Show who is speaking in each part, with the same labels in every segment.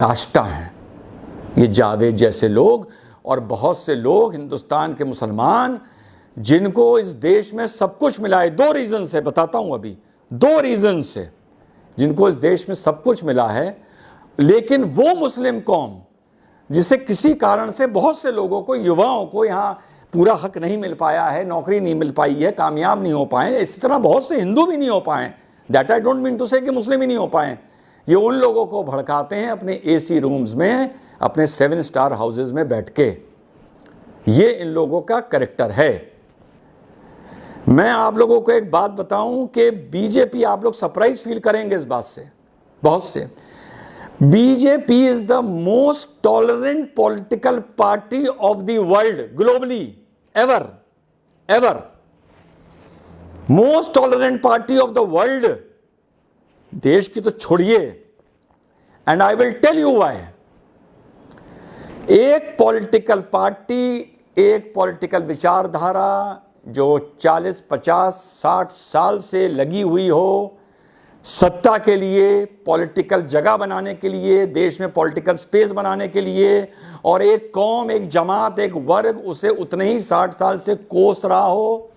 Speaker 1: काष्ठा हैं ये जावेद जैसे लोग और बहुत से लोग हिंदुस्तान के मुसलमान जिनको इस देश में सब कुछ मिला है। 2 रीज़न से बताता हूँ, अभी 2 रीज़न से जिनको इस देश में सब कुछ मिला है, लेकिन वो मुस्लिम कौम जिसे किसी कारण से बहुत से लोगों को, युवाओं को यहाँ पूरा हक नहीं मिल पाया है, नौकरी नहीं मिल पाई है, कामयाब नहीं हो पाए, इसी तरह बहुत से हिंदू भी नहीं हो पाए। That I don't mean to say कि मुस्लिम ही नहीं हो पाए। ये उन लोगों को भड़काते हैं अपने एसी रूम्स में, अपने 7 स्टार हाउसेज में बैठ के। ये इन लोगों का कैरेक्टर है। मैं आप लोगों को एक बात बताऊं कि बीजेपी, आप लोग सरप्राइज फील करेंगे इस बात से, बहुत से, BJP is the most tolerant political party of the world globally, ever most tolerant party of the world. देश की तो छोड़िए, and I will tell you why. एक पॉलिटिकल पार्टी, एक पॉलिटिकल विचारधारा जो 40, 50, 60 साल से लगी हुई हो सत्ता के लिए, पॉलिटिकल जगह बनाने के लिए, देश में पॉलिटिकल स्पेस बनाने के लिए, और एक कौम, एक जमात, एक वर्ग उसे उतने ही 60 साल से कोस रहा हो,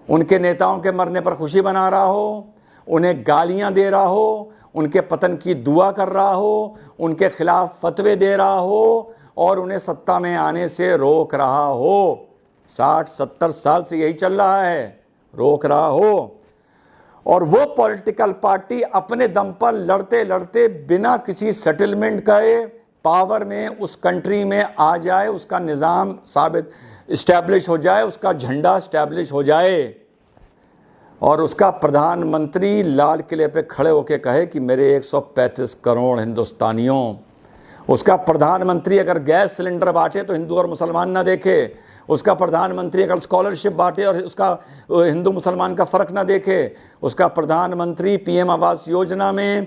Speaker 1: उनके नेताओं के मरने पर खुशी मना रहा हो, उन्हें गालियां दे रहा हो, उनके पतन की दुआ कर रहा हो, उनके खिलाफ फतवे दे रहा हो और उन्हें सत्ता में आने से रोक रहा हो। 60-70 साल से यही चल रहा है, रोक रहा हो। और वो पॉलिटिकल पार्टी अपने दम पर लड़ते लड़ते बिना किसी सेटलमेंट के पावर में उस कंट्री में आ जाए, उसका निज़ाम साबित इस्टेब्लिश हो जाए, उसका झंडा इस्टेब्लिश हो जाए, और उसका प्रधानमंत्री लाल किले पे खड़े होकर कहे कि मेरे 135 करोड़ हिंदुस्तानियों, उसका प्रधानमंत्री अगर गैस सिलेंडर बांटे तो हिंदू और मुसलमान ना देखे, उसका प्रधानमंत्री अगर स्कॉलरशिप बांटे और उसका हिंदू मुसलमान का फ़र्क ना देखे, उसका प्रधानमंत्री पीएम आवास योजना में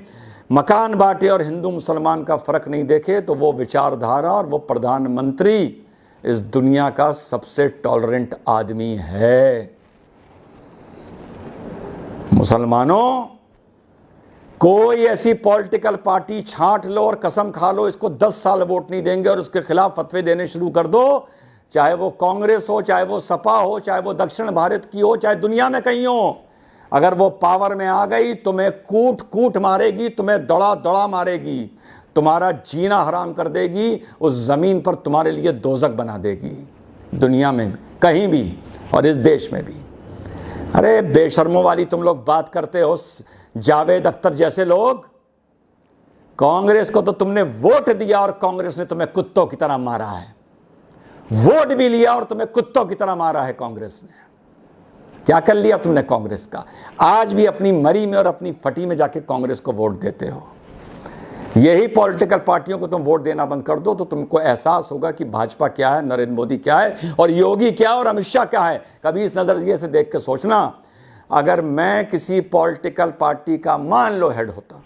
Speaker 1: मकान बांटे और हिंदू मुसलमान का फ़र्क नहीं देखे, तो वो विचारधारा और वो प्रधानमंत्री इस दुनिया का सबसे टॉलरेंट आदमी है। मुसलमानों, कोई ऐसी पॉलिटिकल पार्टी छांट लो और कसम खा लो इसको 10 साल वोट नहीं देंगे और उसके खिलाफ फतवे देने शुरू कर दो, चाहे वो कांग्रेस हो, चाहे वो सपा हो, चाहे वो दक्षिण भारत की हो, चाहे दुनिया में कहीं हो, अगर वो पावर में आ गई तुम्हें कूट कूट मारेगी, तुम्हें दड़ा दड़ा मारेगी, तुम्हारा जीना हराम कर देगी, उस ज़मीन पर तुम्हारे लिए दोज़ख बना देगी, दुनिया में कहीं भी और इस देश में भी। अरे बेशर्मों वाली तुम लोग बात करते हो, जावेद अख्तर जैसे लोग। कांग्रेस को तो तुमने वोट दिया और कांग्रेस ने तुम्हें कुत्तों की तरह मारा है, वोट भी लिया और तुम्हें कुत्तों की तरह मारा है कांग्रेस ने। क्या कर लिया तुमने कांग्रेस का? आज भी अपनी मरी में और अपनी फटी में जाके कांग्रेस को वोट देते हो। यही पॉलिटिकल पार्टियों को तुम वोट देना बंद कर दो तो तुमको एहसास होगा कि भाजपा क्या है, नरेंद्र मोदी क्या है और योगी क्या है और अमित शाह क्या है। कभी इस नजरिए से देख के सोचना, अगर मैं किसी पॉलिटिकल पार्टी का मान लो हेड होता,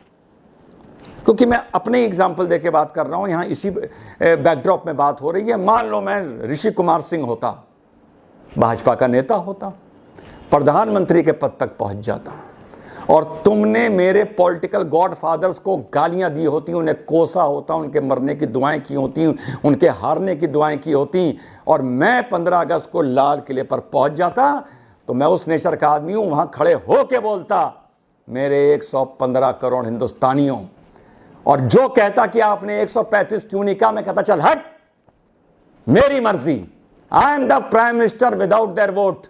Speaker 1: क्योंकि मैं अपने एग्जाम्पल दे के बात कर रहा हूं, यहां इसी बैकड्रॉप में बात हो रही है, मान लो मैं ऋषि कुमार सिंह होता, भाजपा का नेता होता, प्रधानमंत्री के पद तक पहुंच जाता और तुमने मेरे पॉलिटिकल गॉड फादर्स को गालियां दी होती, उन्हें कोसा होता, उनके मरने की दुआएं की होती, उनके हारने की दुआएं की होती, और मैं 15 अगस्त को लाल किले पर पहुंच जाता, तो मैं उस नेचर का आदमी हूं, वहां खड़े हो के बोलता मेरे 115 करोड़ हिंदुस्तानियों, और जो कहता कि आपने 135 क्यों नहीं कहा, मैं कहता चल हट, मेरी मर्जी, I am the prime minister without their vote,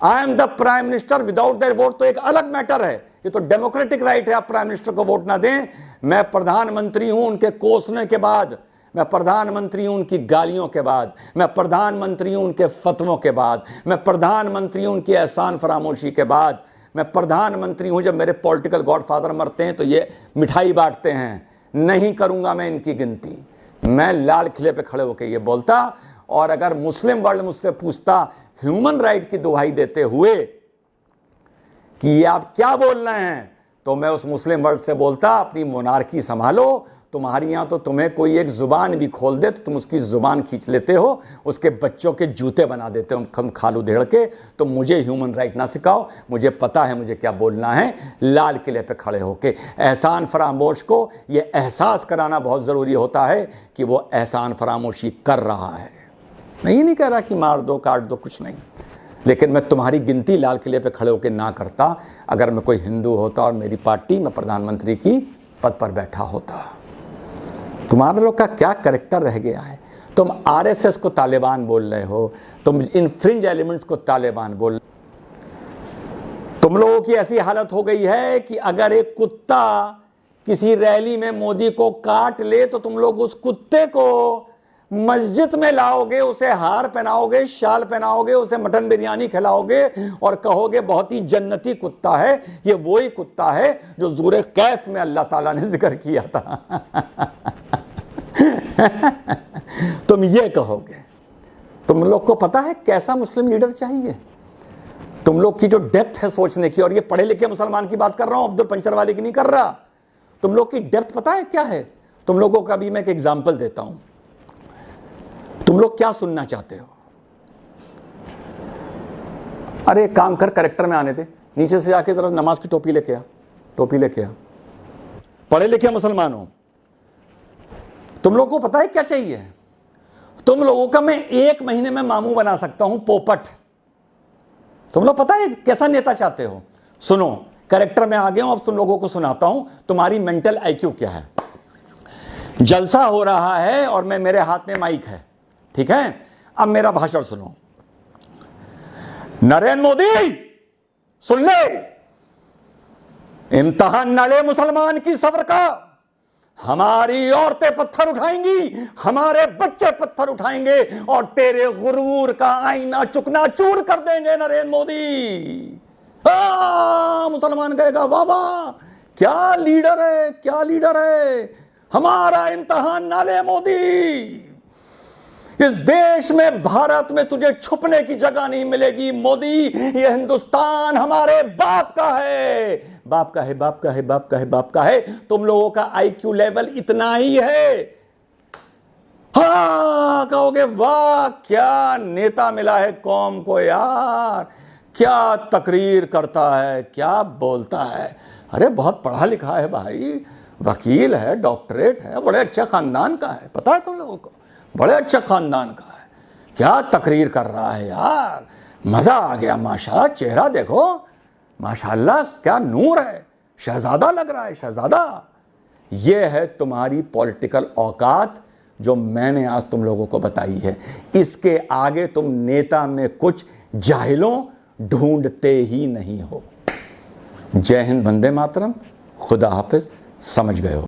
Speaker 1: I am the prime minister without their vote तो एक अलग मैटर है, ये तो डेमोक्रेटिक राइट है, आप प्राइम मिनिस्टर को वोट ना दें। मैं प्रधानमंत्री हूं उनके कोसने के बाद, मैं प्रधानमंत्री हूं उनकी गालियों के बाद, मैं प्रधानमंत्री हूं उनके फतवों के बाद, मैं प्रधानमंत्री हूं उनकी एहसान फरामोशी के बाद, मैं प्रधानमंत्री हूं जब मेरे पॉलिटिकल गॉडफादर मरते हैं तो ये मिठाई बांटते हैं, नहीं करूंगा मैं इनकी गिनती। मैं लाल किले पे खड़े होकर ये बोलता, और अगर मुस्लिम वर्ल्ड मुझसे पूछता ह्यूमन राइट की दुहाई देते हुए कि ये आप क्या बोल रहे हैं, तो मैं उस मुस्लिम वर्ल्ड से बोलता अपनी मोनार्की संभालो, तुम्हारी यहाँ तो तुम्हें कोई एक ज़ुबान भी खोल दे तो तुम उसकी ज़ुबान खींच लेते हो, उसके बच्चों के जूते बना देते हो हम खालू धेड़ के। तो मुझे ह्यूमन राइट ना सिखाओ, मुझे पता है मुझे क्या बोलना है। लाल किले पे खड़े होके एहसान फरामोश को ये एहसास कराना बहुत ज़रूरी होता है कि वो एहसान फरामोशी कर रहा है। मैं ये नहीं कह रहा कि मार दो काट दो, कुछ नहीं, लेकिन मैं तुम्हारी गिनती लाल किले पे खड़े होकर ना करता अगर मैं कोई हिंदू होता और मेरी पार्टी में प्रधानमंत्री की पद पर बैठा होता। तुम्हारे लोग का क्या कैरेक्टर रह गया है। तुम आरएसएस को तालिबान बोल रहे हो, तुम इन फ्रिंज एलिमेंट्स को तालिबान बोल रहे हो। तुम लोगों की ऐसी हालत हो गई है कि अगर एक कुत्ता किसी रैली में मोदी को काट ले तो तुम लोग उस कुत्ते को मस्जिद में लाओगे, उसे हार पहनाओगे, शाल पहनाओगे, उसे मटन बिरयानी खिलाओगे और कहोगे बहुत ही जन्नती कुत्ता है। ये वही कुत्ता है जो सूरह कैफ में अल्लाह ताला ने जिक्र किया था। तुम ये कहोगे। तुम लोग को पता है कैसा मुस्लिम लीडर चाहिए? तुम लोग की जो डेप्थ है सोचने की, और ये पढ़े लिखे मुसलमान की बात कर रहा हूं, अब्दुल पंचर वाले की नहीं कर रहा। तुम लोग की डेप्थ पता है क्या है? तुम लोगों का भी मैं एक एग्जाम्पल देता हूं। तुम लोग क्या सुनना चाहते हो? अरे काम कर, करेक्टर में आने दे, नीचे से जाके जरा नमाज की टोपी लेके आ, टोपी लेके आ। पढ़े लिखे मुसलमान हो, तुम लोगों को पता है क्या चाहिए? तुम लोगों का मैं 1 महीने में मामू बना सकता हूं, पोपट। तुम लोग पता है कैसा नेता चाहते हो? सुनो, करेक्टर में आ गया हूं, अब तुम लोगों को सुनाता हूं तुम्हारी मेंटल आईक्यू क्या है। जलसा हो रहा है और मेरे हाथ में माइक है, ठीक है? अब मेरा भाषण सुनो। नरेंद्र मोदी सुन ले, इम्तिहान न ले मुसलमान की सब्र का। हमारी औरतें पत्थर उठाएंगी, हमारे बच्चे पत्थर उठाएंगे और तेरे गुरूर का आईना चुकना चूर कर देंगे नरेंद्र मोदी। मुसलमान कहेगा वाह वाह, क्या लीडर है, क्या लीडर है, हमारा इम्तिहान ना ले मोदी। इस देश में, भारत में तुझे छुपने की जगह नहीं मिलेगी मोदी। ये हिंदुस्तान हमारे बाप का है, बाप का है, बाप का है, बाप का है, बाप का है। तुम लोगों का आईक्यू लेवल इतना ही है। हाँ कहोगे वाह क्या नेता मिला है कौम को यार, क्या तकरीर करता है, क्या बोलता है। अरे बहुत पढ़ा लिखा है भाई, वकील है, डॉक्टरेट है, बड़े अच्छे खानदान का है, पता है तुम लोगों को, बड़े अच्छे खानदान का है। क्या तकरीर कर रहा है यार, मजा आ गया। माशाल्लाह, चेहरा देखो, माशाल्लाह क्या नूर है, शहजादा लग रहा है, शहजादा। ये है तुम्हारी पॉलिटिकल औकात जो मैंने आज तुम लोगों को बताई है। इसके आगे तुम नेता में कुछ जाहिलों ढूंढते ही नहीं हो। जय हिंद, वंदे मातरम, खुदा हाफिज। समझ गए हो?